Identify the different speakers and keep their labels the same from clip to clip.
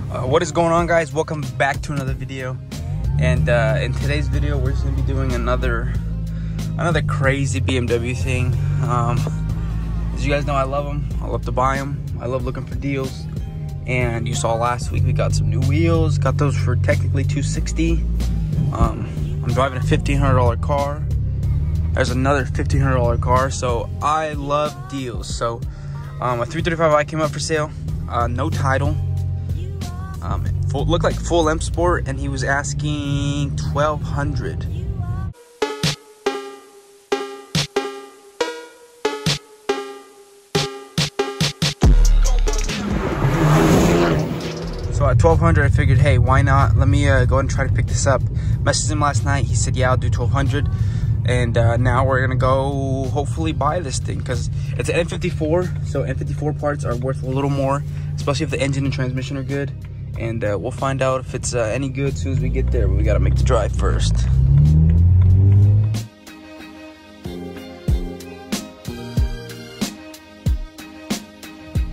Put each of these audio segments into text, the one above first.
Speaker 1: What is going on, guys? Welcome back to another video. And in today's video, we're just gonna be doing another crazy BMW thing. As you guys know, I love them. I love to buy them. I love looking for deals. And you saw last week we got some new wheels. Got those for technically $260. I'm driving a $1,500 car. There's another $1,500 car. So I love deals. So a 335i came up for sale. No title. Looked like full M Sport, and he was asking $1,200. So at $1,200, I figured, hey, why not? Let me go ahead and try to pick this up. Messaged him last night. He said, yeah, I'll do $1,200. And now we're gonna go hopefully buy this thing because it's an N54. So N54 parts are worth a little more, especially if the engine and transmission are good. And we'll find out if it's any good as soon as we get there. But we gotta make the drive first.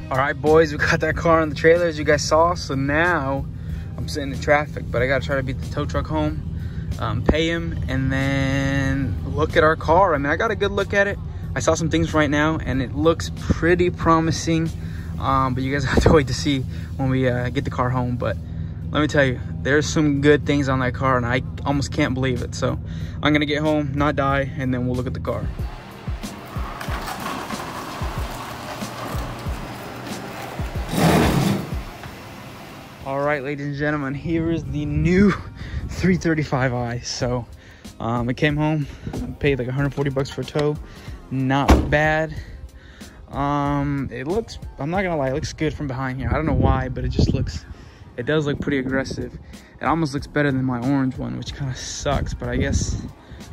Speaker 1: All right, boys, we got that car on the trailer as you guys saw. So now I'm sitting in traffic, but I gotta try to beat the tow truck home, pay him, and then look at our car. I mean, I got a good look at it. I saw some things right now, and it looks pretty promising. But you guys have to wait to see when we get the car home. But let me tell you, there's some good things on that car, and I almost can't believe it. So I'm gonna get home, not die, and then we'll look at the car. All right, ladies and gentlemen, here is the new 335i. So it came home, I paid like 140 bucks for a tow. Not bad. It looks, I'm not gonna lie, it looks good from behind here. I don't know why, but it does look pretty aggressive. It almost looks better than my orange one, which kind of sucks, but I guess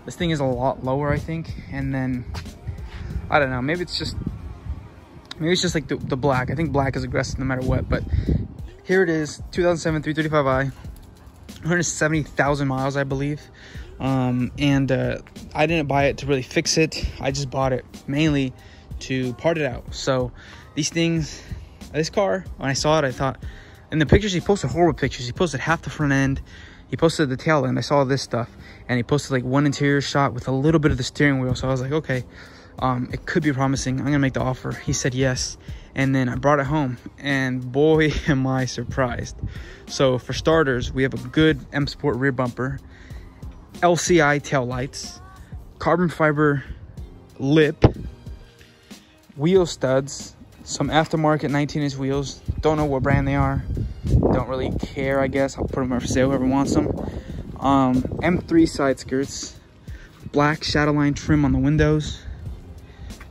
Speaker 1: this thing is a lot lower, I think. And then I don't know, maybe it's just like the black. I think black is aggressive no matter what. But here it is, 2007 335i, 170,000 miles, I believe. I didn't buy it to really fix it. I just bought it mainly to part it out. So these things, this car, when I saw it, I thought, in the pictures, he posted horrible pictures. He posted half the front end, he posted the tail end. I saw this stuff, and he posted like one interior shot with a little bit of the steering wheel. So I was like, okay, it could be promising. I'm gonna make the offer. He said yes, and then I brought it home, and boy am I surprised. So for starters, we have a good M Sport rear bumper, LCI tail lights, carbon fiber lip, wheel studs, some aftermarket 19-inch wheels. Don't know what brand they are. Don't really care, I guess. I'll put them up for sale, whoever wants them. M3 side skirts, black Shadowline trim on the windows.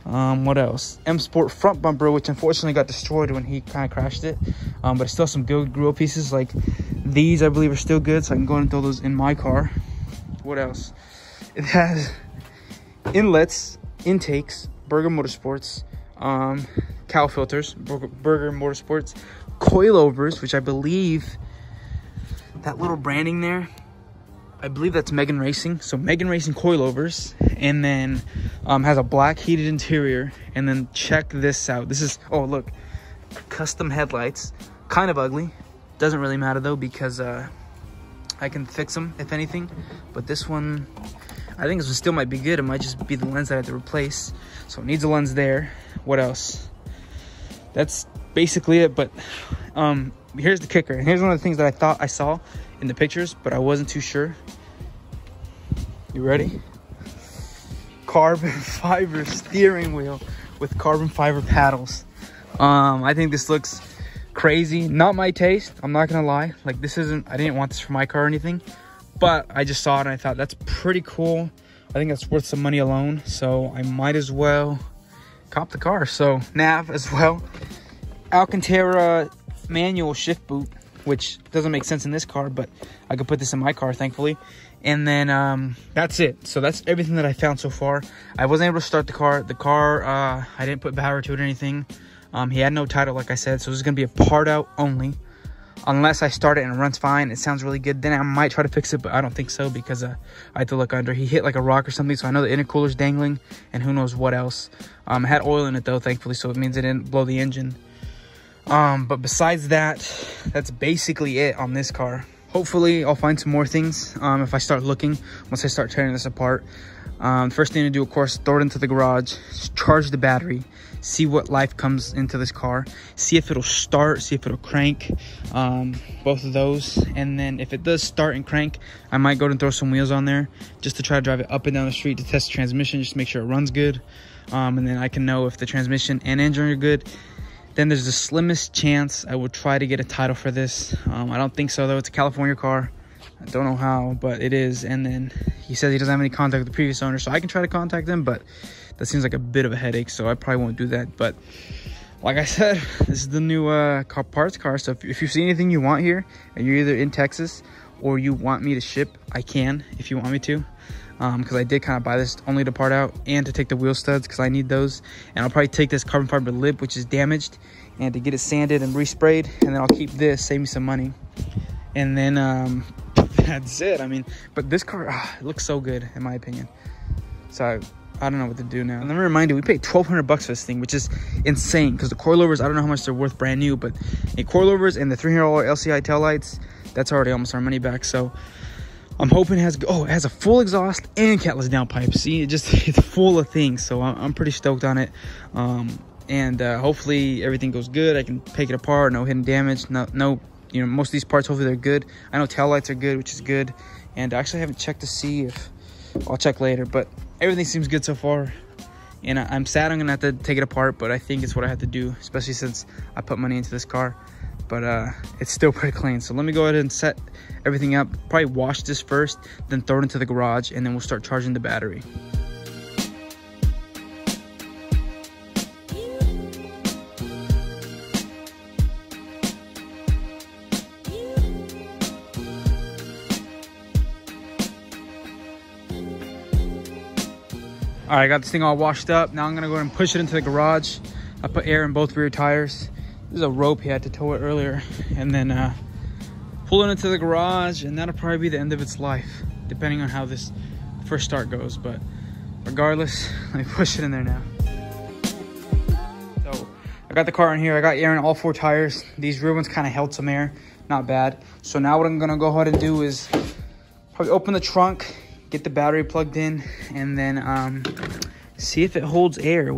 Speaker 1: What else? M Sport front bumper, which unfortunately got destroyed when he kind of crashed it. But it's still some good grill pieces. Like these, I believe, are still good, so I can go and throw those in my car. What else? It has inlets, intakes, Burger Motorsports, cowl filters, Burger Motorsports, coilovers, which I believe that little branding there, I believe that's Megan Racing. So Megan Racing coilovers, and then has a black heated interior. And then check this out. This is, oh look, custom headlights, kind of ugly. Doesn't really matter though, because I can fix them if anything. But this one, I think this one still might be good. It might just be the lens that I have to replace. So it needs a lens there. What else? That's basically it. But here's the kicker. And here's one of the things that I thought I saw in the pictures, but I wasn't too sure. You ready? Carbon fiber steering wheel with carbon fiber paddles. I think this looks crazy. Not my taste, I'm not gonna lie. Like, this isn't, I didn't want this for my car or anything, but I just saw it and I thought that's pretty cool. I think that's worth some money alone, so I might as well cop the car. So nav as well, Alcantara manual shift boot, which doesn't make sense in this car, but I could put this in my car, thankfully. And then that's it. So that's everything that I found so far. I wasn't able to start the car. I didn't put power to it or anything. He had no title, like I said, so this is gonna be a part out only. Unless I start it and it runs fine, it sounds really good, then I might try to fix it, but I don't think so because I had to look under. He hit like a rock or something, so I know the intercooler's dangling and who knows what else. It had oil in it though, thankfully, so it means it didn't blow the engine. But besides that, that's basically it on this car. Hopefully I'll find some more things if I start looking, once I start tearing this apart. First thing to do, of course, throw it into the garage, charge the battery, see what life comes into this car, see if it'll start, see if it'll crank, both of those. And then if it does start and crank, I might go and throw some wheels on there just to try to drive it up and down the street to test the transmission, just to make sure it runs good. And then I can know if the transmission and engine are good. Then there's the slimmest chance I would try to get a title for this. I don't think so though, it's a California car. I don't know how, but it is. And then he says he doesn't have any contact with the previous owner, so I can try to contact them, but that seems like a bit of a headache, so I probably won't do that. But like I said, this is the new parts car. So if you see anything you want here, and you're either in Texas or you want me to ship, I can if you want me to. Because I did kind of buy this only to part out and to take the wheel studs because I need those. And I'll probably take this carbon fiber lip, which is damaged, and to get it sanded and resprayed. And then I'll keep this, save me some money. And then that's it. I mean, but this car, it looks so good in my opinion. So I don't know what to do now. And let me remind you, we paid $1,200 for this thing, which is insane because the coilovers, I don't know how much they're worth brand new, but the coilovers and the $300 LCI taillights, that's already almost our money back. So I'm hoping it has a full exhaust and catless downpipe. See, it's full of things. So I'm pretty stoked on it. And hopefully everything goes good. I can take it apart, no hidden damage, no, you know, most of these parts, hopefully they're good. I know taillights are good, which is good. And I actually haven't checked to see if, I'll check later, but everything seems good so far. And I'm sad I'm gonna have to take it apart, but I think it's what I have to do, especially since I put money into this car. But it's still pretty clean. So let me go ahead and set everything up. Probably wash this first, then throw it into the garage, and then we'll start charging the battery. All right, I got this thing all washed up. Now I'm gonna go ahead and push it into the garage. I put air in both rear tires. There's a rope he had to tow it earlier. And then pull it into the garage, and that'll probably be the end of its life, depending on how this first start goes. But regardless, let me push it in there now. So I got the car in here. I got air in all 4 tires. These rear ones kind of held some air, not bad. So now what I'm gonna go ahead and do is probably open the trunk, get the battery plugged in, and then see if it holds air,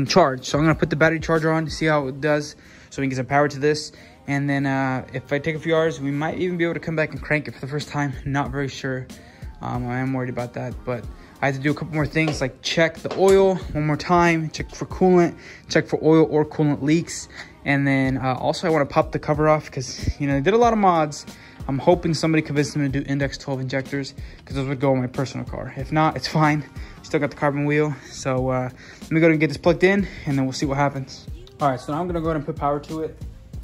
Speaker 1: charge. So I'm gonna put the battery charger on to see how it does, so we can get some power to this. And then if I take a few hours, we might even be able to come back and crank it for the first time. Not very sure. I am worried about that, but I have to do a couple more things, like check the oil one more time, check for coolant, check for oil or coolant leaks. And then also I want to pop the cover off because, you know, they did a lot of mods. I'm hoping somebody convinced them to do index 12 injectors because those would go on my personal car. If not, it's fine. Still got the carbon wheel. So let me go ahead and get this plugged in, and then we'll see what happens. All right, so now I'm gonna go ahead and put power to it.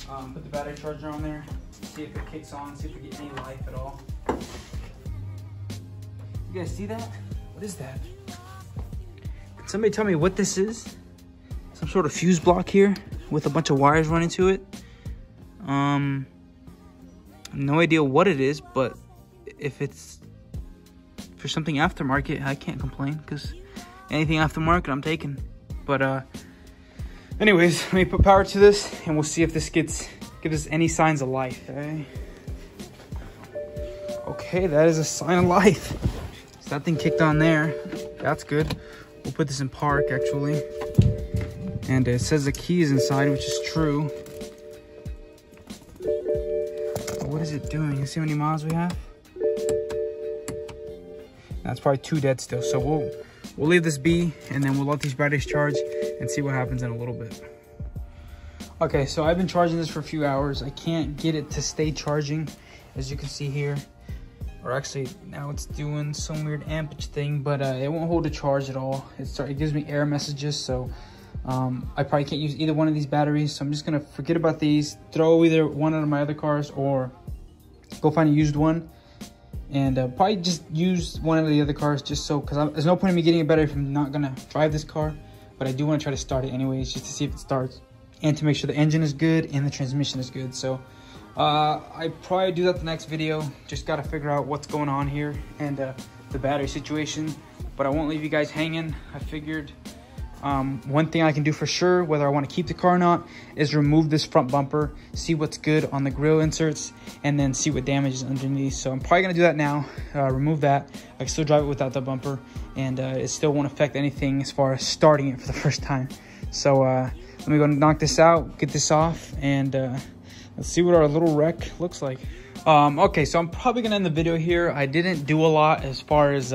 Speaker 1: Put the battery charger on there, see if it kicks on, see if we get any life at all. You guys see that? What is that? Can somebody tell me what this is? Some sort of fuse block here with a bunch of wires running to it. No idea what it is, but if it's for something aftermarket, I can't complain because anything aftermarket I'm taking. But anyways, let me put power to this and we'll see if this gives us any signs of life. Okay, that is a sign of life. So that thing kicked on there. That's good. We'll put this in park actually. And it says the key is inside, which is true. What is it doing? You see how many miles we have? That's probably 2 dead still. So we'll leave this be, and then we'll let these batteries charge and see what happens in a little bit. Okay, so I've been charging this for a few hours. I can't get it to stay charging, as you can see here. Or actually, now it's doing some weird ampage thing, but it won't hold a charge at all. It gives me error messages, so I probably can't use either one of these batteries. So I'm just gonna forget about these, throw either one out of my other cars, or go find a used one, and probably just use one of the other cars, just so, because there's no point in me getting a battery if I'm not gonna drive this car. But I do want to try to start it anyways, just to see if it starts, and to make sure the engine is good and the transmission is good. So I probably do that the next video. Just got to figure out what's going on here and the battery situation. But I won't leave you guys hanging. I figured One thing I can do for sure, whether I want to keep the car or not, is remove this front bumper, see what's good on the grill inserts, and then see what damage is underneath. So I'm probably going to do that now, remove that. I can still drive it without the bumper, and it still won't affect anything as far as starting it for the first time. So let me go knock this out, get this off, and let's see what our little wreck looks like. Okay, so I'm probably going to end the video here. I didn't do a lot as far as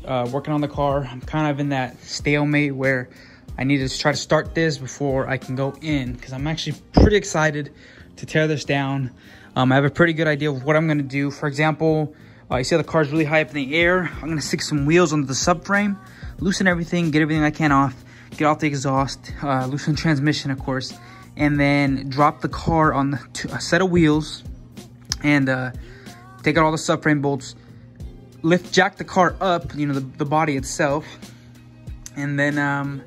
Speaker 1: working on the car. I'm kind of in that stalemate where I need to try to start this before I can go in, because I'm actually pretty excited to tear this down. I have a pretty good idea of what I'm going to do. For example, you see how the car's really high up in the air. I'm going to stick some wheels onto the subframe, loosen everything, get everything I can off, get off the exhaust, loosen the transmission, of course, and then drop the car on a set of wheels and take out all the subframe bolts, jack the car up, you know, the body itself, and then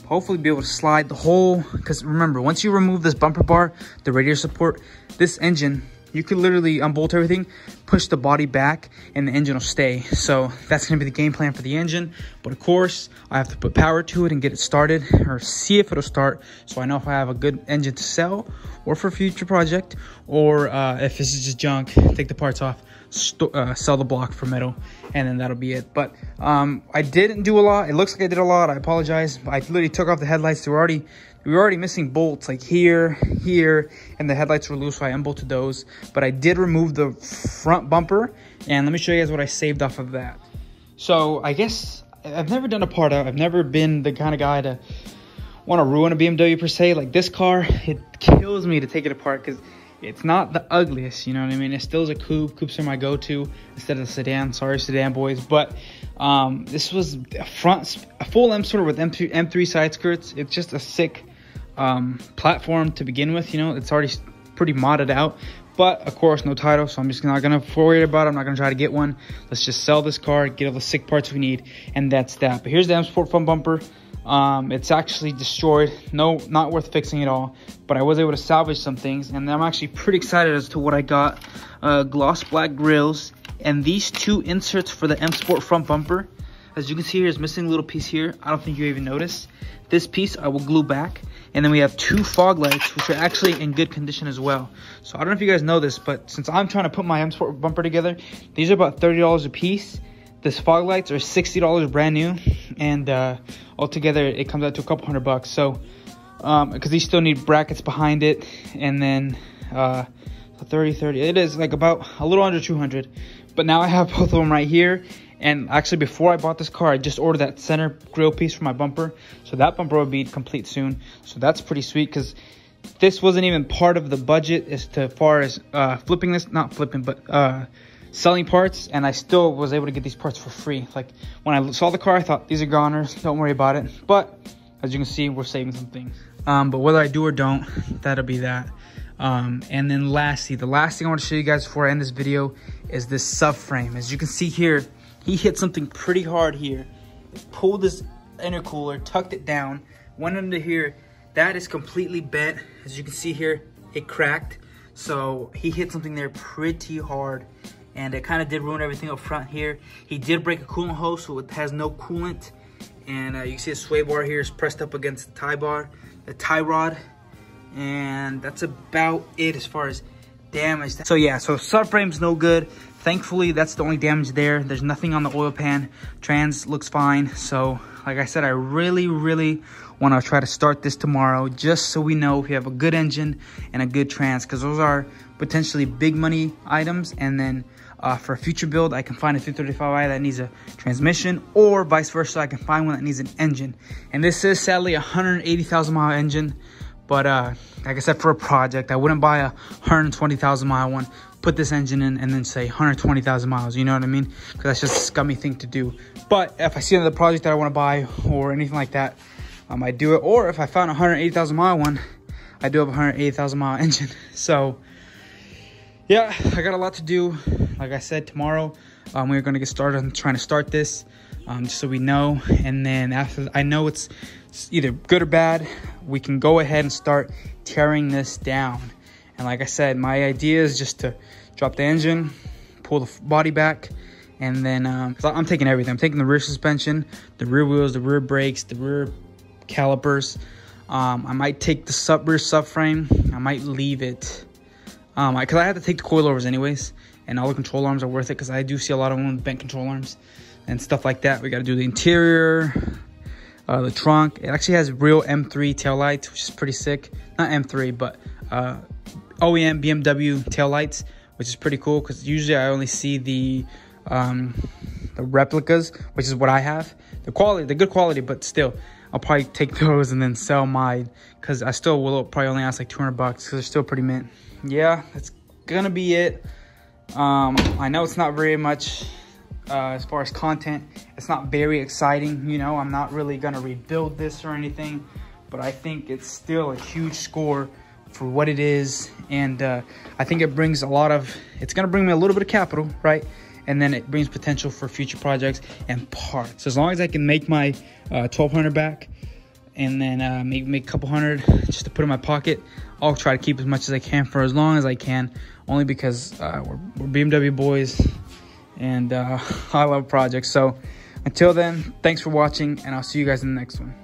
Speaker 1: hopefully be able to slide the whole, because remember, once you remove this bumper bar, the radiator support, this engine, you could literally unbolt everything, push the body back, and the engine will stay. So that's going to be the game plan for the engine. But of course, I have to put power to it and get it started, or see if it'll start, so I know if I have a good engine to sell or for a future project, or if this is just junk, take the parts off, sell the block for metal, and then that'll be it. But I didn't do a lot. It looks like I did a lot. I apologize. I literally took off the headlights. We were already missing bolts like here, and the headlights were loose, so I unbolted those. But I did remove the front bumper, and let me show you guys what I saved off of that. So I guess I've never done a part out. I've never been the kind of guy to want to ruin a BMW per se. Like this car, it kills me to take it apart because it's not the ugliest, you know what I mean? It still is a coupe. Coupes are my go-to instead of the sedan. Sorry, sedan boys. But this was a full M Sport with M3 side skirts. It's just a sick platform to begin with. You know, it's already pretty modded out. But of course, no title, so I'm just not gonna worry about it. I'm not gonna try to get one. Let's just sell this car, get all the sick parts we need, and that's that. But here's the M Sport front bumper. It's actually destroyed. No, not worth fixing at all. But I was able to salvage some things, and I'm actually pretty excited as to what I got. Gloss black grills and these two inserts for the M Sport front bumper. As you can see here, is missing a little piece here. I don't think you even noticed. This piece I will glue back. And then we have two fog lights, which are actually in good condition as well. So I don't know if you guys know this, but since I'm trying to put my M Sport bumper together, these are about $30 a piece. This fog lights are $60 brand new, and altogether it comes out to a couple $100. So because these still need brackets behind it, and then 30, it is like about a little under 200. But now I have both of them right here. And actually, before I bought this car, I just ordered that center grill piece for my bumper. So that bumper will be complete soon. So that's pretty sweet, because this wasn't even part of the budget as far as flipping this, not flipping, but selling parts. And I still was able to get these parts for free. Like when I saw the car, I thought these are goners, don't worry about it. But as you can see, we're saving some things. But whether I do or don't, that'll be that. And then lastly, the last thing I want to show you guys before I end this video is this subframe. As you can see here, he hit something pretty hard here. Pulled this intercooler, tucked it down, went under here. That is completely bent. As you can see here, it cracked. So he hit something there pretty hard, and it kind of did ruin everything up front here. He did break a coolant hose, so it has no coolant. And you can see the sway bar here is pressed up against the tie rod. And that's about it as far as damage. So yeah, so subframe's no good. Thankfully, that's the only damage there. There's nothing on the oil pan. Trans looks fine. So like I said, I really want to try to start this tomorrow, just so we know if you have a good engine and a good trans, because those are potentially big money items. And then for a future build, I can find a 335i that needs a transmission, or vice versa, I can find one that needs an engine. And this is sadly a 180,000 mile engine. But like I said, for a project, I wouldn't buy a 120,000 mile one, put this engine in, and then say 120,000 miles. You know what I mean? Because that's just a scummy thing to do. But if I see another project that I want to buy or anything like that, I do it. Or if I found a 180,000 mile one, I do have a 180,000 mile engine. So yeah, I got a lot to do. Like I said, tomorrow we're going to get started on trying to start this, just so we know. And then after I know it's either good or bad, we can go ahead and start tearing this down. And like I said, my idea is just to drop the engine, pull the body back, And then so I'm taking everything. I'm taking the rear suspension, the rear wheels, the rear brakes, the rear calipers. I might take the rear subframe. I might leave it because I have to take the coilovers anyways, and all the control arms are worth it because I do see a lot of them with bent control arms and stuff like that. We got to do the interior, the trunk. It actually has real M3 taillights, which is pretty sick. Not M3, but OEM BMW taillights, which is pretty cool because usually I only see the replicas, which is what I have. The good quality, but still, I'll probably take those and then sell mine because I still will probably only ask like 200 bucks because they're still pretty mint. Yeah, that's gonna be it. I know it's not very much as far as content. It's not very exciting, you know. I'm not really gonna rebuild this or anything, but I think it's still a huge score for what it is, and I think it brings it's gonna bring me a little bit of capital, right? And then it brings potential for future projects and parts. As long as I can make my 1200 back, and then maybe make a couple hundred just to put in my pocket, I'll try to keep as much as I can for as long as I can, only because we're BMW boys, and I love projects. So until then, thanks for watching, and I'll see you guys in the next one.